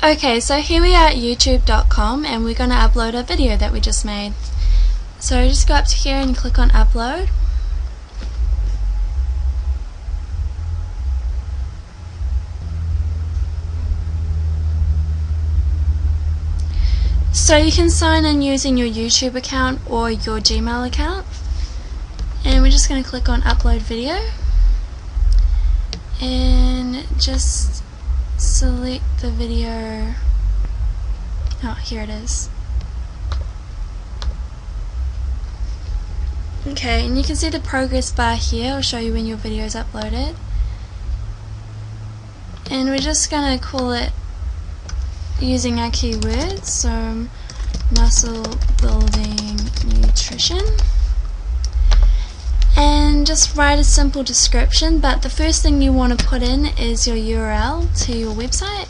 Okay, so here we are at youtube.com and we're going to upload a video that we just made. So just go up to here and click on upload. So you can sign in using your YouTube account or your Gmail account. And we're just going to click on upload video. And just select the video. Oh, here it is. Okay, and you can see the progress bar here. I'll show you when your video is uploaded. And we're just going to call it using our keywords, so muscle building nutrition, and just write a simple description, but the first thing you want to put in is your URL to your website.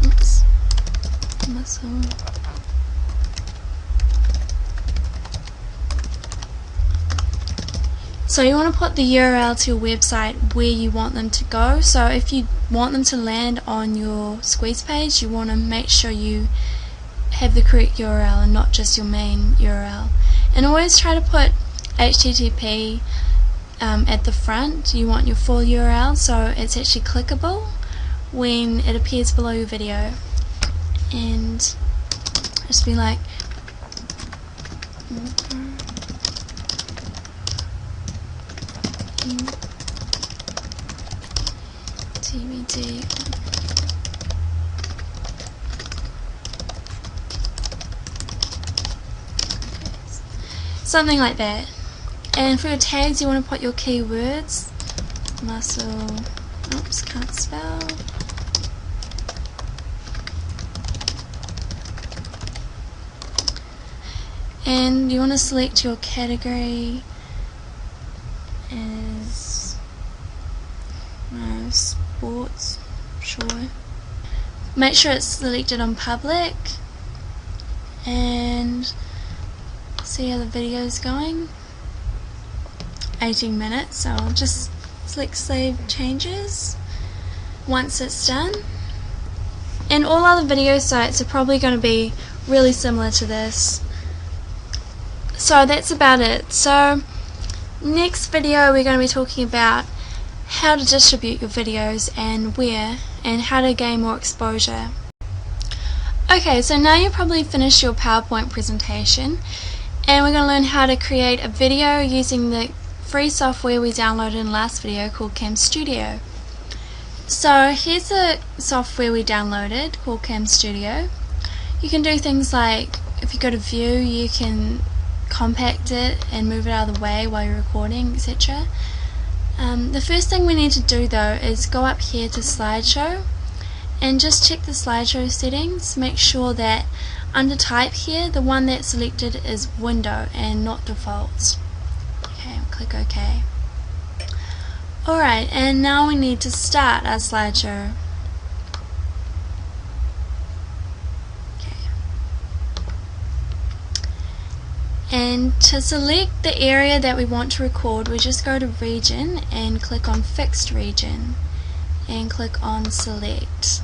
Oops. Muscle. So you want to put the URL to your website where you want them to go. So if you want them to land on your squeeze page, you want to make sure you have the correct URL and not just your main URL. And always try to put HTTP at the front. You want your full URL so it's actually clickable when it appears below your video. And just be like TBD. Something like that. And for your tags, you want to put your keywords. Muscle. Oops, can't spell. And you want to select your category as sports, sure. Make sure it's selected on public and see how the video is going. 18 minutes, so I'll just click save changes once it's done. And all other video sites are probably going to be really similar to this. So that's about it. So next video we're going to be talking about how to distribute your videos and where, and how to gain more exposure. Okay, so now you've probably finished your PowerPoint presentation, and we're going to learn how to create a video using the free software we downloaded in the last video called Cam Studio. So here's the software we downloaded called Cam Studio. You can do things like, if you go to view, you can compact it and move it out of the way while you're recording, etc. The first thing we need to do though is go up here to slideshow and just check the slideshow settings. Make sure that under type here, the one that's selected is window and not default. Okay, I'll click OK. Alright, and now we need to start our slideshow. And to select the area that we want to record, we just go to region and click on fixed region and click on select.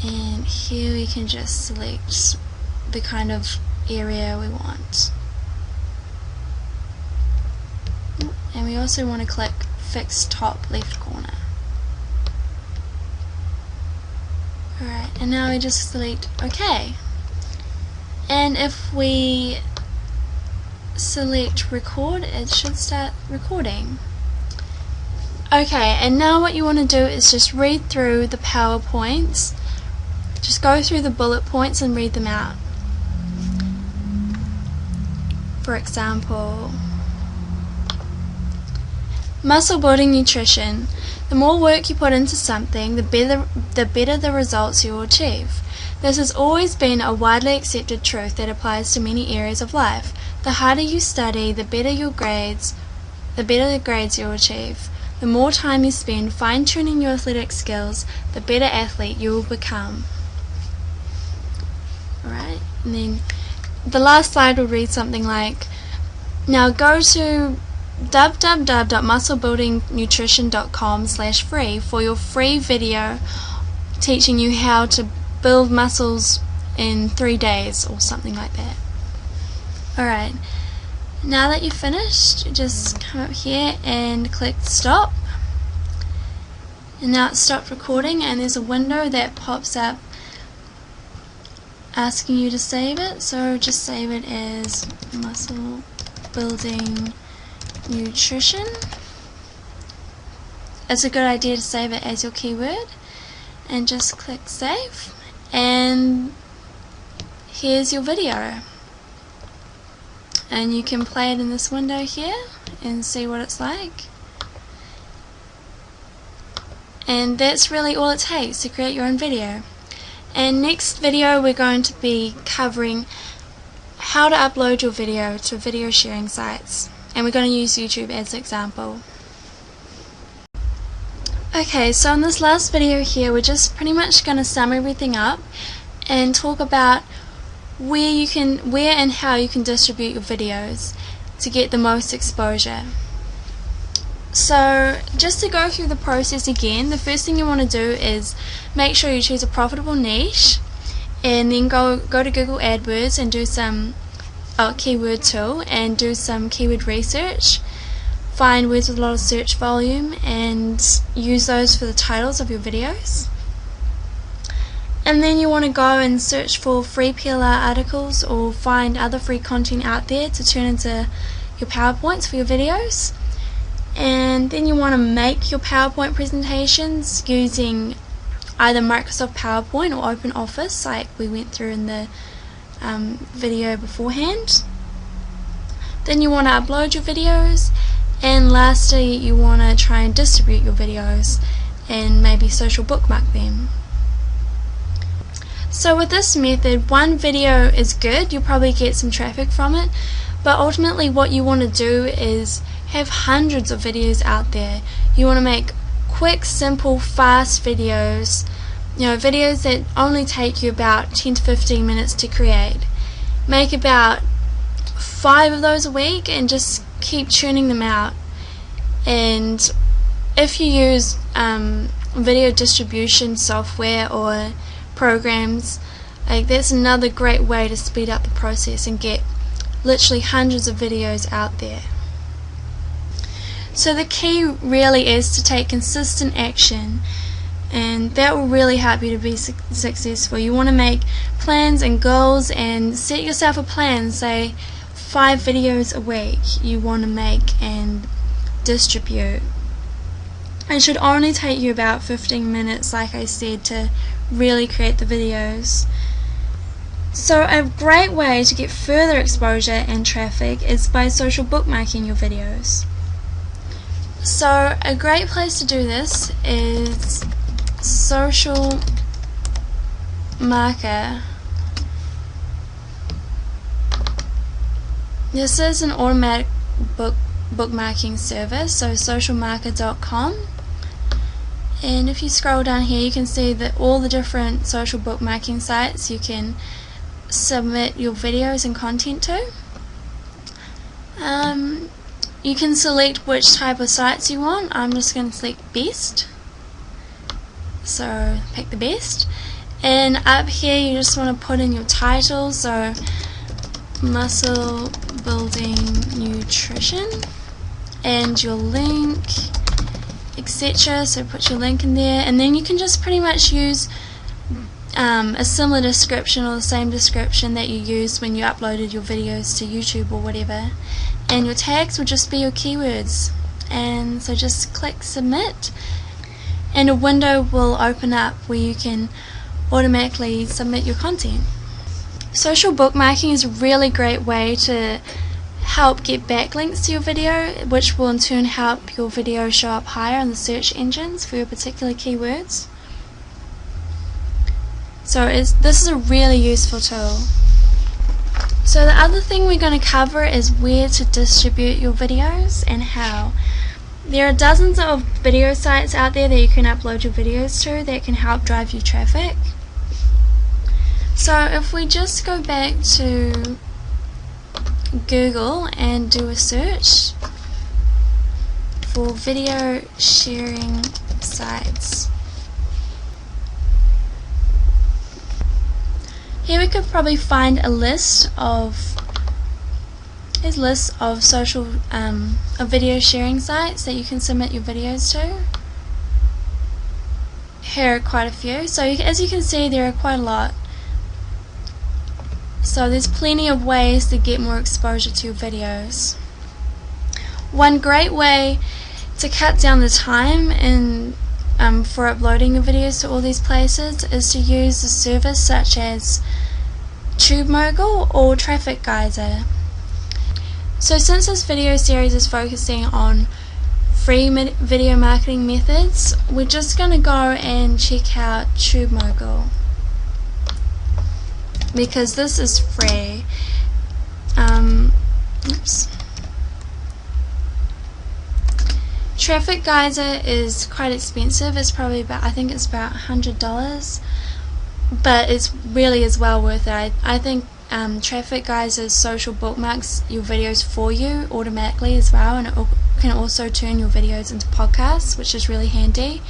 And here we can just select the kind of area we want. And we also want to click fixed top left corner. Alright, and now we just select OK. And if we select record, it should start recording. Okay, and now what you want to do is just read through the PowerPoints. Just go through the bullet points and read them out. For example, muscle building nutrition. The more work you put into something, the better the results you will achieve. This has always been a widely accepted truth that applies to many areas of life. The harder you study, the better the grades you'll achieve. The more time you spend fine-tuning your athletic skills, the better athlete you will become. Alright, and then the last slide will read something like, now go to www.musclebuildingnutrition.com/free for your free video teaching you how to build muscles in 3 days or something like that. Alright, now that you've finished, just come up here and click stop. And now it's stopped recording, and there's a window that pops up asking you to save it. So just save it as muscle building nutrition. It's a good idea to save it as your keyword, and just click save, and here's your video, and you can play it in this window here and see what it's like. And that's really all it takes to create your own video. And next video we're going to be covering how to upload your video to video sharing sites, and we're going to use YouTube as an example. Okay, so in this last video here we're just pretty much going to sum everything up and talk about where and how you can distribute your videos to get the most exposure. So just to go through the process again, the first thing you want to do is make sure you choose a profitable niche, and then go to Google AdWords and do some keyword tool and do some keyword research. Find words with a lot of search volume and use those for the titles of your videos. And then you want to go and search for free PLR articles or find other free content out there to turn into your PowerPoints for your videos. And then you want to make your PowerPoint presentations using either Microsoft PowerPoint or OpenOffice, like we went through in the video beforehand. Then you want to upload your videos, and lastly you want to try and distribute your videos and maybe social bookmark them. So with this method, one video is good, you'll probably get some traffic from it, but ultimately what you want to do is have hundreds of videos out there. You want to make quick, simple, fast videos, videos that only take you about 10 to 15 minutes to create. Make about 5 of those a week and just keep churning them out. And if you use video distribution software or programs, that's another great way to speed up the process and get literally hundreds of videos out there. So the key really is to take consistent action, and that will really help you to be successful. You want to make plans and goals and set yourself a plan, say 5 videos a week you want to make and distribute. It should only take you about 15 minutes, like I said, to really create the videos. So a great way to get further exposure and traffic is by social bookmarking your videos. So a great place to do this is Social Marker. This is an automatic bookmarking service, so socialmarker.com. And if you scroll down here, you can see that all the different social bookmarking sites you can submit your videos and content to. You can select which type of sites you want. I'm just going to select best, so pick the best, and up here you just want to put in your title, so muscle building nutrition, and your link, etc. So put your link in there, and then you can just pretty much use a similar description or the same description that you used when you uploaded your videos to YouTube or whatever, and your tags will just be your keywords. And so just click submit, and a window will open up where you can automatically submit your content. Social bookmarking is a really great way to help get backlinks to your video, which will in turn help your video show up higher in the search engines for your particular keywords. So this is a really useful tool. So the other thing we're going to cover is where to distribute your videos and how. There are dozens of video sites out there that you can upload your videos to that can help drive you traffic. So if we just go back to Google and do a search, for video sharing sites. Here we could probably find a list of social of video sharing sites that you can submit your videos to. Here are quite a few. So as you can see, there are quite a lot. So there's plenty of ways to get more exposure to your videos. One great way to cut down the time for uploading your videos to all these places is to use a service such as TubeMogul or Traffic Geyser. So since this video series is focusing on free video marketing methods, we're just going to go and check out TubeMogul, because this is free. Traffic Geyser is quite expensive. It's probably about, I think it's about $100, but it's really is well worth it. I think Traffic Geyser's social bookmarks your videos for you automatically as well, and it can also turn your videos into podcasts, which is really handy,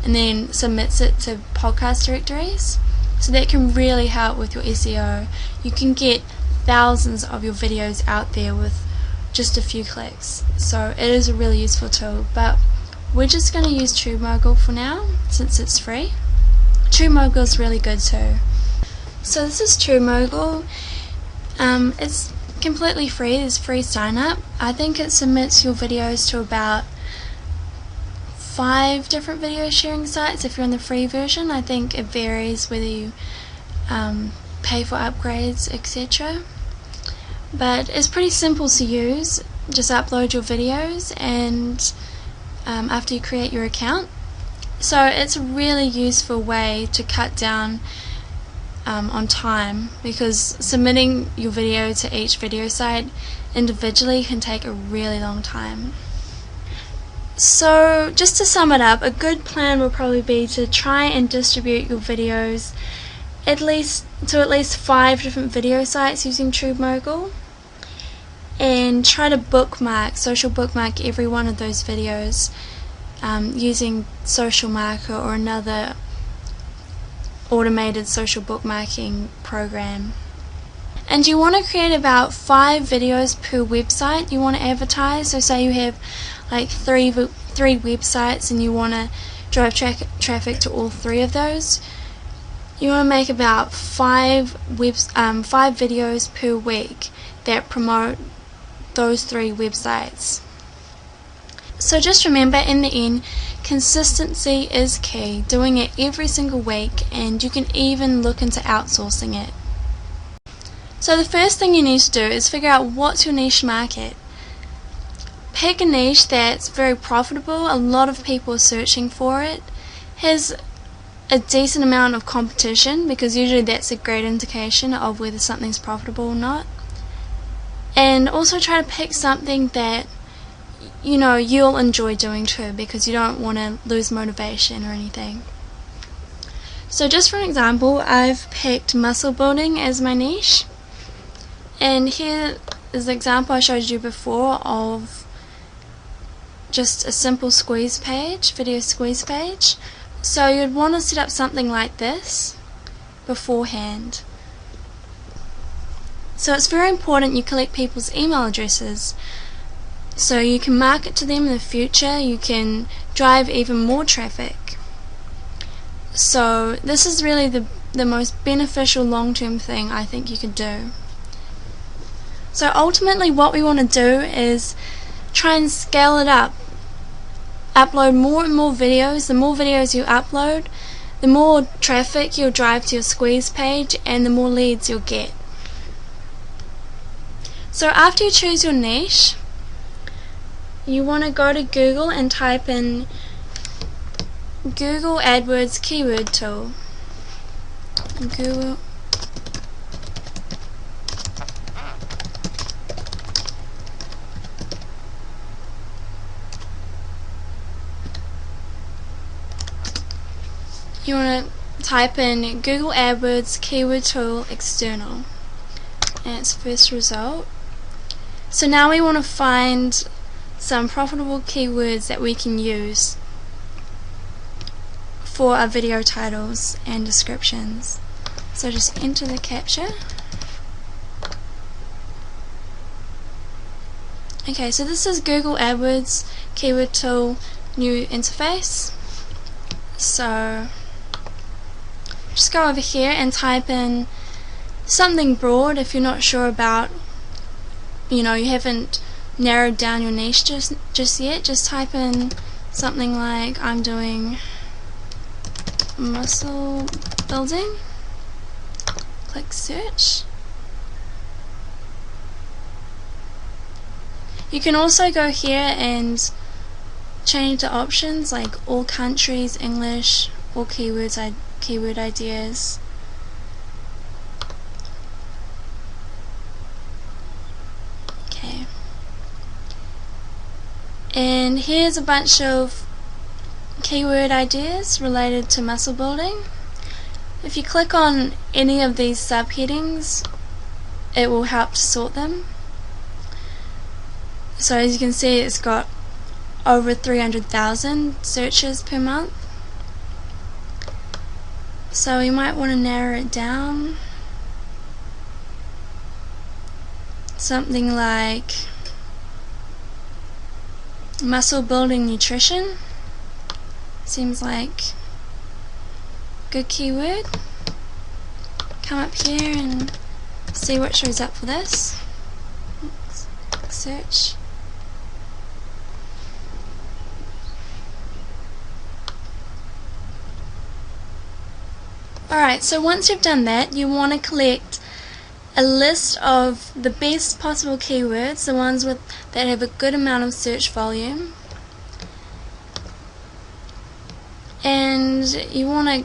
and then submits it to podcast directories. So that can really help with your SEO. You can get thousands of your videos out there with just a few clicks. So it is a really useful tool, but we're just going to use TubeMogul for now since it's free. TubeMogul is really good too. So this is TubeMogul. It's completely free. There's free sign up. I think it submits your videos to about 5 different video sharing sites if you're on the free version. I think it varies whether you pay for upgrades, etc. But it's pretty simple to use. Just upload your videos and after you create your account. So it's a really useful way to cut down on time, because submitting your video to each video site individually can take a really long time. So just to sum it up, a good plan will probably be to try and distribute your videos at least 5 different video sites using TubeMogul, and try to social bookmark every one of those videos using Social Marker or another automated social bookmarking program. And you want to create about 5 videos per website you want to advertise. So say you have like three websites and you want to drive traffic to all 3 of those. You want to make about 5 videos per week that promote those 3 websites. So just remember, in the end, consistency is key. Doing it every single week, and you can even look into outsourcing it. So the first thing you need to do is figure out what's your niche market. Pick a niche that's very profitable, a lot of people are searching for it, has a decent amount of competition, because usually that's a great indication of whether something's profitable or not. And also try to pick something that you'll enjoy doing too, because you don't want to lose motivation or anything. So just for an example, I've picked muscle building as my niche, and here is the example I showed you before of just a simple squeeze page, video squeeze page. So you'd want to set up something like this beforehand. So it's very important you collect people's email addresses, so you can market to them in the future. You can drive even more traffic. So this is really the most beneficial long-term thing I think you could do. So ultimately what we want to do is try and scale it up. Upload more and more videos. The more videos you upload, the more traffic you'll drive to your squeeze page, and the more leads you'll get. So after you choose your niche, you want to go to Google and type in Google AdWords keyword tool. Google You want to type in Google AdWords keyword tool external, and it's first result. So now we want to find some profitable keywords that we can use for our video titles and descriptions. So just enter the captcha. Okay, so this is Google AdWords Keyword Tool new interface. So just go over here and type in something broad if you're not sure about, you haven't narrowed down your niche just yet. Just type in something like, I'm doing muscle building. Click search. You can also go here and change the options like all countries, English, all keywords, keyword ideas. Okay. And here's a bunch of keyword ideas related to muscle building. If you click on any of these subheadings, it will help to sort them. So as you can see, it's got over 300,000 searches per month. So you might want to narrow it down. Something like muscle building nutrition. Seems like good keyword. Come up here and see what shows up for this. Search. Alright, so once you've done that, you want to collect a list of the best possible keywords, the ones that have a good amount of search volume, and you want to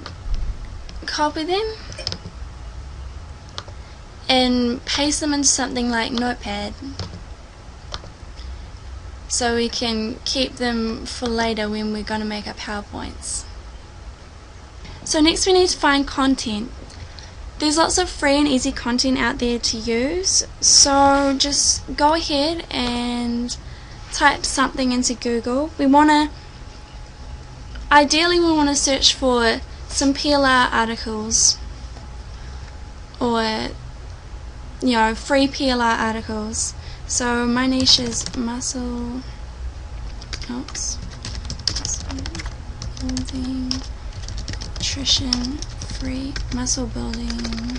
copy them and paste them into something like Notepad so we can keep them for later when we're going to make our PowerPoints. So next we need to find content. There's lots of free and easy content out there to use, so just go ahead and type something into Google. Ideally we want to search for some PLR articles or free PLR articles. So my niche is muscle building, nutrition, free muscle building.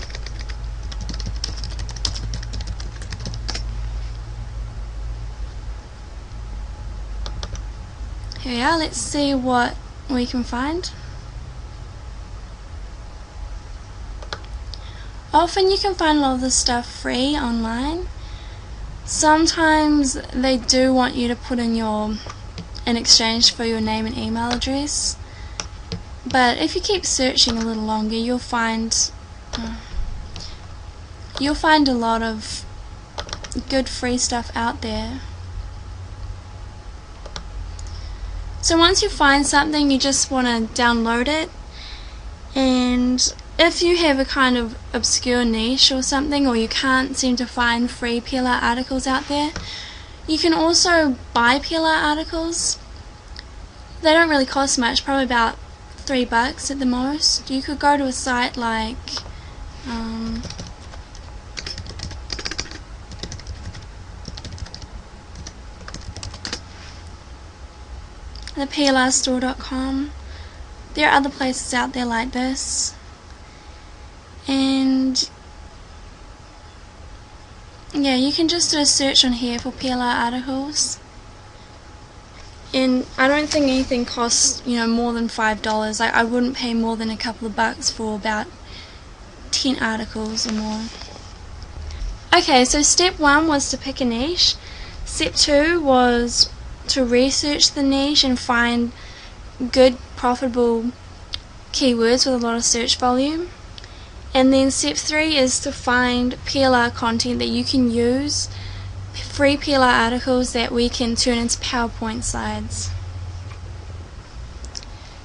Here we are, let's see what we can find. Often you can find a lot of this stuff free online. Sometimes they do want you to put in in exchange for your name and email address. But if you keep searching a little longer, you'll find a lot of good free stuff out there. So once you find something, you just want to download it, and if you have a kind of obscure niche or something, or you can't seem to find free PLR articles out there, you can also buy PLR articles. They don't really cost much, probably about $3 at the most. You could go to a site like theplrstore.com. There are other places out there like this, and yeah, you can just do a search on here for PLR articles, and I don't think anything costs more than $5. I wouldn't pay more than a couple of bucks for about 10 articles or more. Okay, so step 1 was to pick a niche. Step 2 was to research the niche and find good profitable keywords with a lot of search volume. And then step 3 is to find PLR content that you can use, free PLR articles that we can turn into PowerPoint slides.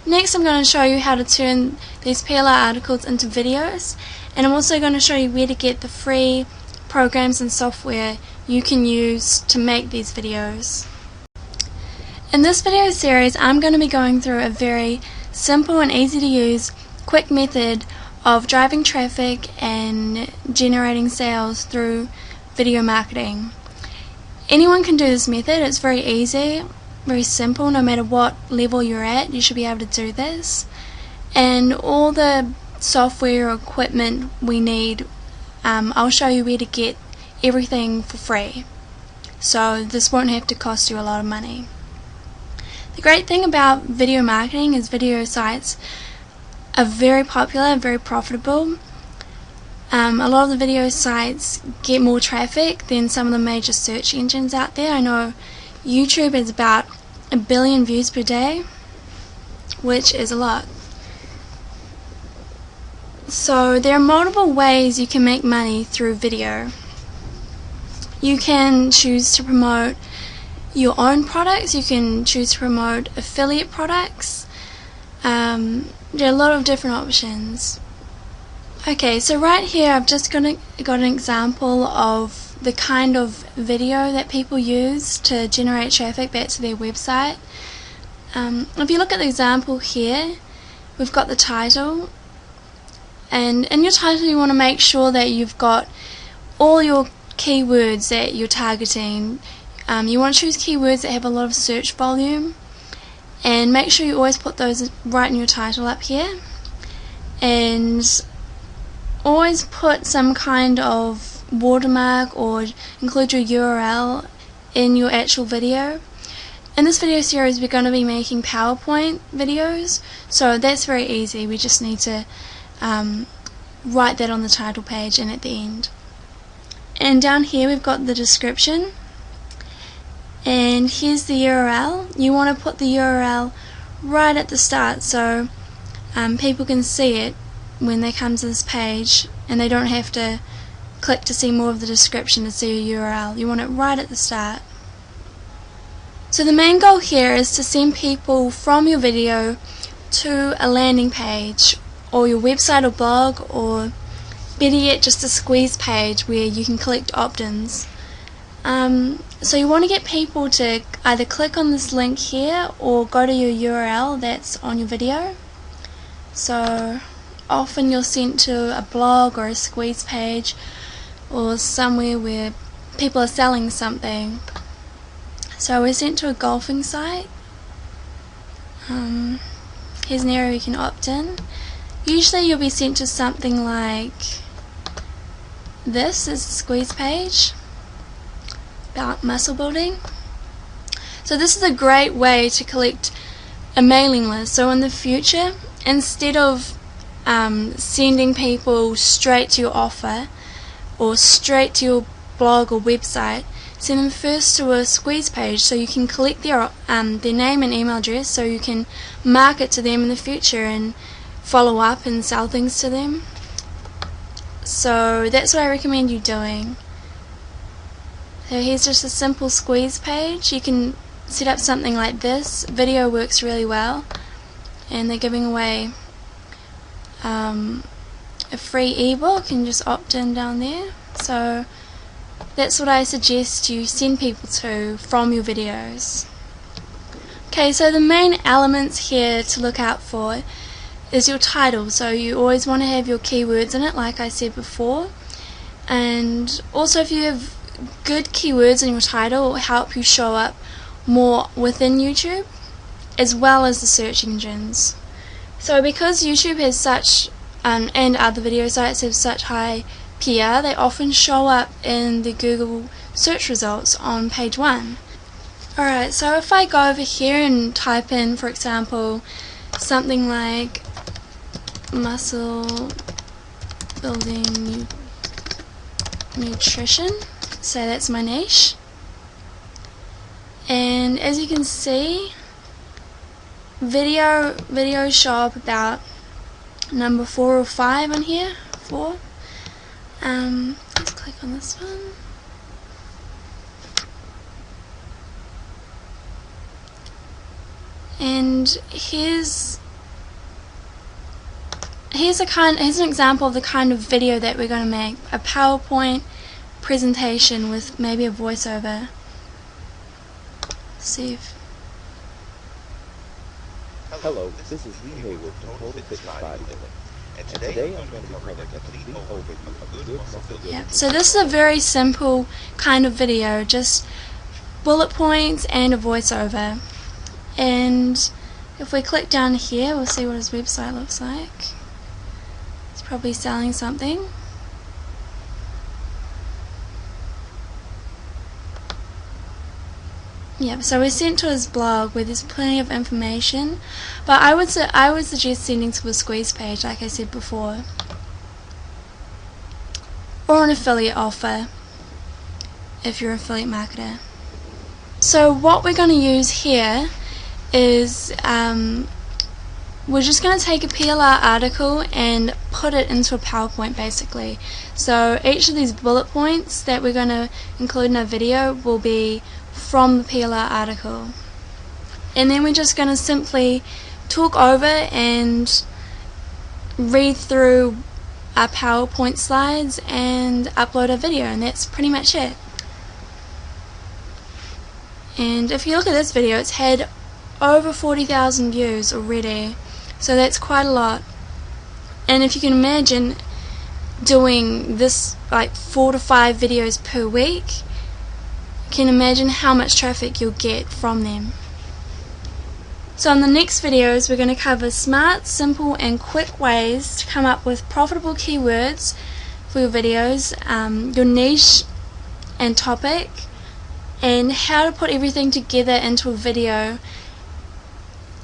Next I'm going to show you how to turn these PLR articles into videos, and I'm also going to show you where to get the free programs and software you can use to make these videos. In this video series, I'm going to be going through a very simple and easy to use, quick method of driving traffic and generating sales through video marketing. Anyone can do this method. It's very easy, very simple. No matter what level you're at, you should be able to do this. And all the software or equipment we need, I'll show you where to get everything for free. So this won't have to cost you a lot of money. The great thing about video marketing is video sites are very popular, very profitable. A lot of the video sites get more traffic than some of the major search engines out there. I know YouTube is about 1 billion views per day, which is a lot. So there are multiple ways you can make money through video. You can choose to promote your own products, you can choose to promote affiliate products. There are a lot of different options. Okay, so right here I've just got an example of the kind of video that people use to generate traffic back to their website. If you look at the example here, we've got the title, and in your title you want to make sure that you've got all your keywords that you're targeting. You want to choose keywords that have a lot of search volume, and make sure you always put those right in your title up here, and always put some kind of watermark or include your URL in your actual video. In this video series we're going to be making PowerPoint videos, so that's very easy. We just need to write that on the title page and at the end. And down here we've got the description, and here's the URL. You want to put the URL right at the start so people can see it when they come to this page and they don't have to click to see more of the description to see your URL. You want it right at the start. So the main goal here is to send people from your video to a landing page or your website or blog, or better yet just a squeeze page where you can collect opt-ins. So you want to get people to either click on this link here or go to your URL that's on your video. So often you're sent to a blog or a squeeze page or somewhere where people are selling something. So we're sent to a golfing site. Here's an area you can opt in. Usually you'll be sent to something like this is the squeeze page about muscle building. So this is a great way to collect a mailing list. So in the future, instead of sending people straight to your offer or straight to your blog or website, send them first to a squeeze page so you can collect their name and email address so you can market to them in the future and follow up and sell things to them. So that's what I recommend you doing. So here's just a simple squeeze page. You can set up something like this. Video works really well, and they're giving away a free ebook, and just opt in down there. So that's what I suggest you send people to from your videos. Okay, so the main elements here to look out for is your title. So you always want to have your keywords in it, like I said before, and also if you have good keywords in your title, it will help you show up more within YouTube as well as the search engines. So because YouTube has such and other video sites have such high PR, they often show up in the Google search results on page 1. Alright, so if I go over here and type in, for example, something like muscle building nutrition, so that's my niche, and as you can see, videos show up about number 4 or 5 on here. 4. Let's click on this one. And here's an example of the kind of video that we're going to make. A PowerPoint presentation with maybe a voiceover. See if Hello, this is Lee Hayward from Total Fitness Bodybuilding, and today I'm going to be covering a complete overview of the good muscle building. So this is a very simple kind of video, just bullet points and a voiceover. And if we click down here, we'll see what his website looks like. He's probably selling something. Yeah, so we're sent to his blog where there's plenty of information, but I would suggest sending to a squeeze page, like I said before, or an affiliate offer if you're an affiliate marketer. So what we're going to use here is we're just going to take a PLR article and put it into a PowerPoint basically. So each of these bullet points that we're going to include in our video will be from the PLR article, and then we're just going to simply talk over and read through our PowerPoint slides and upload a video, and that's pretty much it. And if you look at this video, it's had over 40,000 views already, so that's quite a lot. And if you can imagine doing this like 4 to 5 videos per week, you can imagine how much traffic you'll get from them. So in the next videos we're going to cover smart, simple and quick ways to come up with profitable keywords for your videos, your niche and topic, and how to put everything together into a video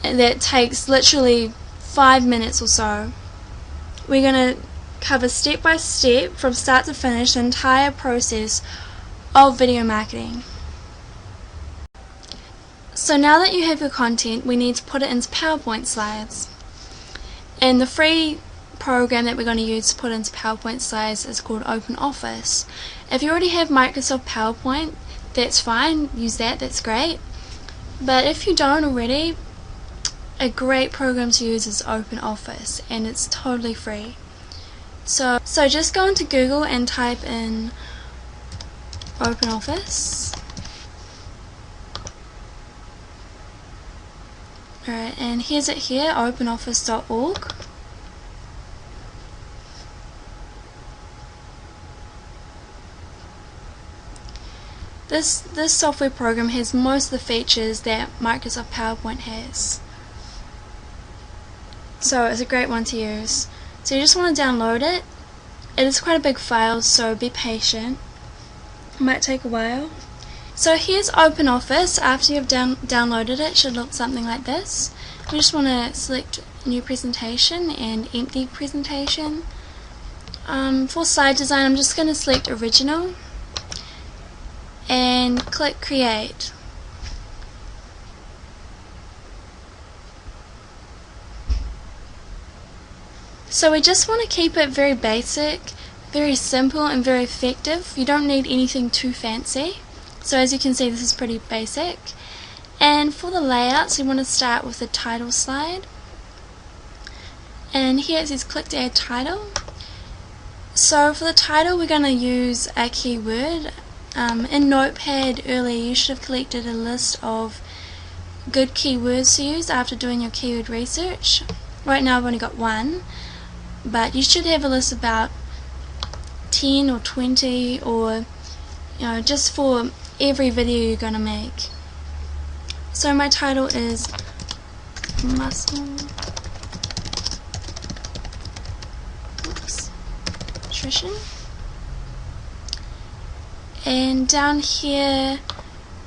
that takes literally 5 minutes or so. We're going to cover step by step from start to finish the entire process of video marketing. So now that you have your content, we need to put it into PowerPoint slides. And the free program that we're going to use to put into PowerPoint slides is called OpenOffice. If you already have Microsoft PowerPoint, that's fine, use that, that's great. But if you don't already, a great program to use is OpenOffice, and it's totally free. So just go into Google and type in OpenOffice. Alright, and here's it here, openoffice.org. This software program has most of the features that Microsoft PowerPoint has. So it's a great one to use. So you just want to download it. It is quite a big file, so be patient. It might take a while. So here's OpenOffice. After you've downloaded it, it should look something like this. We just want to select new presentation and empty presentation. For slide design, I'm just going to select original and click create. So we just want to keep it very basic, very simple and very effective. You don't need anything too fancy. So as you can see, this is pretty basic. And for the layouts, we want to start with the title slide. And here it says click to add title. So for the title, we're going to use a keyword. In Notepad earlier, you should have collected a list of good keywords to use after doing your keyword research. Right now I've only got one, but you should have a list about 10 or 20, or just for every video you're going to make. So my title is muscle nutrition, and down here,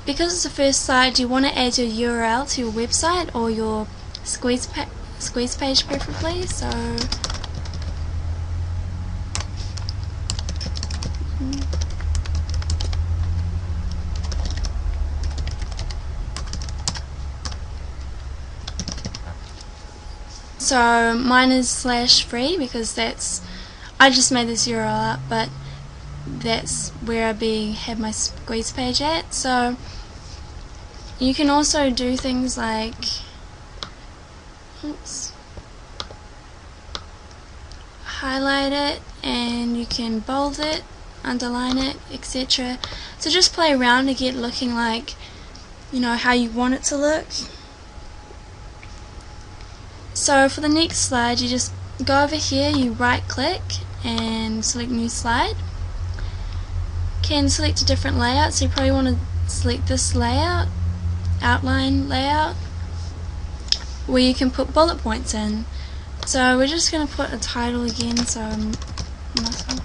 because it's the first slide, you want to add your URL to your website or your squeeze page preferably. So mine is /free because I just made this URL up, but that's where I have my squeeze page at. So you can also do things like highlight it, and you can bold it, underline it, etc. So just play around to get looking like how you want it to look. So for the next slide, you just go over here, you right click and select new slide. Can select a different layout, so you probably want to select this layout, outline layout, where you can put bullet points in. So we're just going to put a title again, so muscle.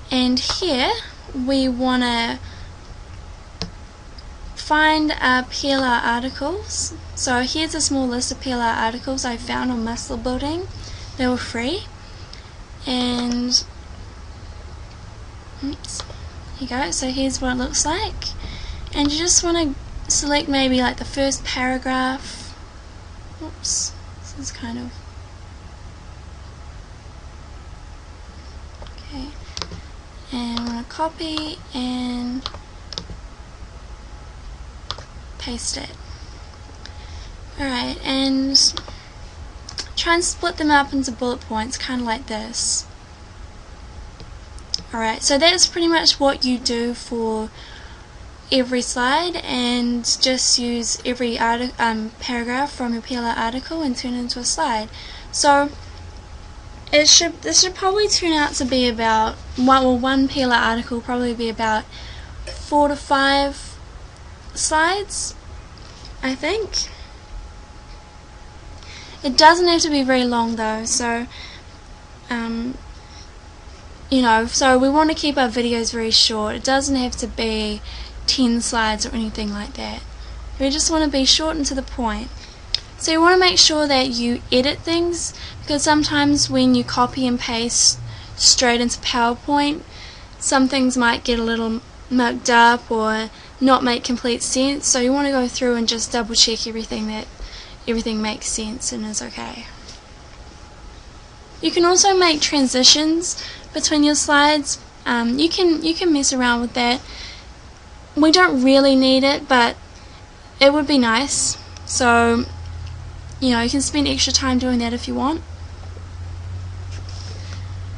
And here we want to find our PLR articles. So here's a small list of PLR articles I found on muscle building. They were free. And oops, here you go. So here's what it looks like. And you just want to select maybe like the first paragraph. Oops, this is kind of okay. And I'm going to copy and paste it. Alright, and try and split them up into bullet points, kind of like this. Alright, so that's pretty much what you do for every slide, and just use every paragraph from your PLR article and turn it into a slide. So this should probably turn out to be about one PLR article probably be about 4 to 5 slides, I think. It doesn't have to be very long though, so you know, so we want to keep our videos very short. It doesn't have to be 10 slides or anything like that. We just want to be short and to the point. So you want to make sure that you edit things, because sometimes when you copy and paste straight into PowerPoint, some things might get a little mucked up or not make complete sense. So you want to go through and just double check everything makes sense and is okay. You can also make transitions between your slides. You can mess around with that. We don't really need it, but it would be nice. So, you know, you can spend extra time doing that if you want.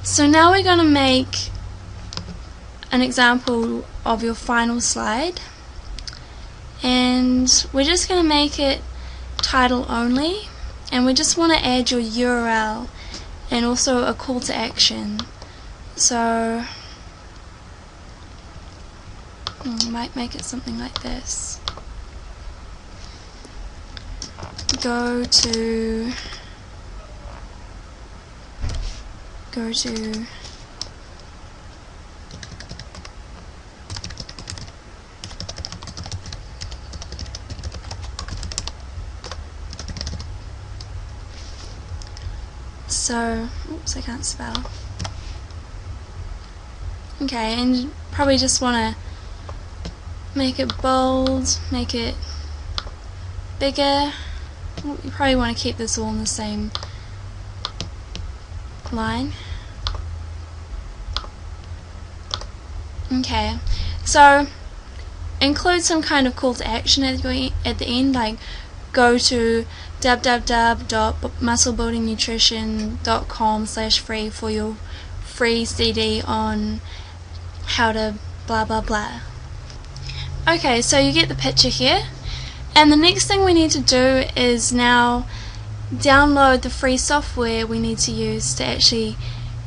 So now we're going to make an example of your final slide, and we're just going to make it title only, and we just want to add your URL and also a call to action. So I might make it something like this. Go to so, oops, I can't spell. Okay, and you probably just want to make it bold, make it bigger. You probably want to keep this all in the same line. Okay, so include some kind of call to action at the end, like go to www.musclebuildingnutrition.com/free for your free CD on how to blah blah blah. Okay, so you get the picture here, and the next thing we need to do is now download the free software we need to use to actually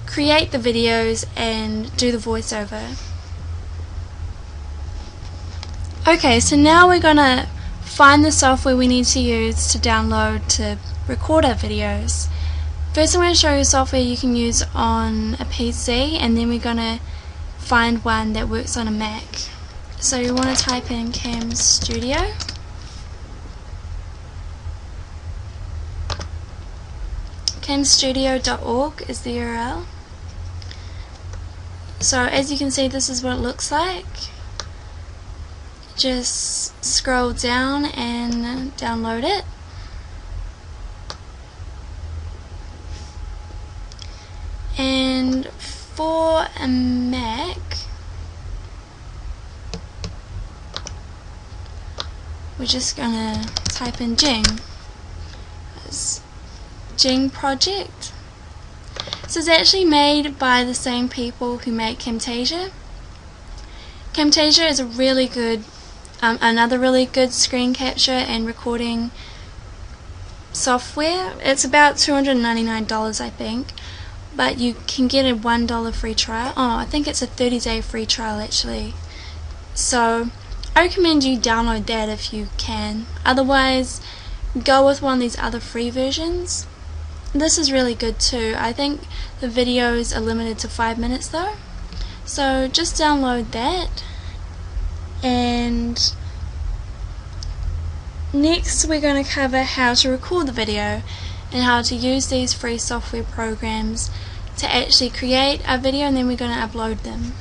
create the videos and do the voiceover. Okay, so now we're gonna find the software we need to use to download to record our videos. First I'm going to show you software you can use on a PC, and then we're going to find one that works on a Mac. So you want to type in Cam Studio. camstudio.org is the URL. So as you can see, this is what it looks like. Just scroll down and download it. And for a Mac, we're just gonna type in Jing. It's Jing project. This is actually made by the same people who make Camtasia. Camtasia is a really good another really good screen capture and recording software. It's about $299, I think, but you can get a $1 free trial. Oh, I think it's a 30-day free trial actually. So I recommend you download that if you can. Otherwise, go with one of these other free versions. This is really good too. I think the videos are limited to 5 minutes though. So just download that. And next we're going to cover how to record the video and how to use these free software programs to actually create a video, and then we're going to upload them.